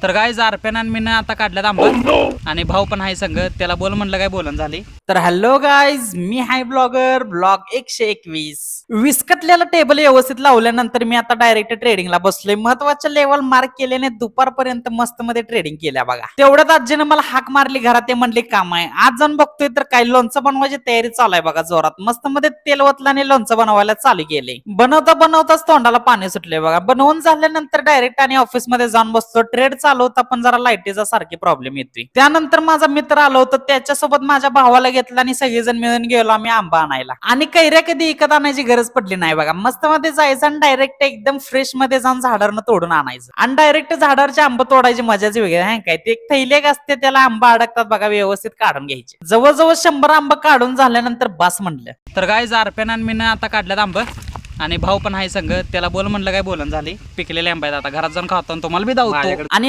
तर काय आरप्यान मी आता काढल्यात आंबा आणि भाऊ पण आहे संग त्याला बोल म्हणलं काय बोलन झाली. तर हॅलो गाईज, मी हाय ब्लॉगर ब्लॉग 121. विस्कटलेला टेबल व्यवस्थित लावल्यानंतर मी आता डायरेक्ट ट्रेडिंगला बसलोय. महत्वाच्या लेवल मार्क केल्याने दुपारपर्यंत मस्त मध्ये ट्रेडिंग केल्या बघा. तेवढ्यात आजीनं मला हाक मारली घरात, ते म्हणले काम आहे. आज जाऊन बघतोय तर काय लोणचं बनवायची तयारी चालू आहे बघा जोरात. मस्त मध्ये तेल ओतलं आणि लोणचं बनवायला चालू केले. बनवता बनवताच तोंडाला पाणी सुटले बघा. बनवून झाल्यानंतर डायरेक्ट आणि ऑफिस मध्ये जाऊन बसतो. ट्रेड चालू होता पण जरा लाईटीचा सारखी प्रॉब्लेम येतोय. त्यानंतर माझा मित्र आलो होता, त्याच्यासोबत माझ्या भावाला घेतला आणि सगळेजण मिळून गेलो आम्ही आंबा आणायला. आणि कैऱ्या कधी विकत आणायची गरज पडली नाही बघा. मस्त मध्ये जायचं आणि डायरेक्ट एकदम फ्रेश मध्ये जाऊन झाडावरनं तोडून आणायचं आणि डायरेक्ट झाडावरचे आंबा तोडायची मजाच वेगळी आहे. काय ते एक थैलेक असते त्याला आंबा अडकतात बघा, व्यवस्थित काढून घ्यायचे. जवळजवळ 100 आंबा काढून झाल्यानंतर बस म्हणलं. तर काय आरप्यान मी आता काढल्यात आंबा आणि भाऊ पण आहे संग त्याला बोल म्हणलं काय बोलन झाली. पिकलेले आंबा आहेत, आता घरात जाऊन खातो तुम्हाला बी दावतो. आणि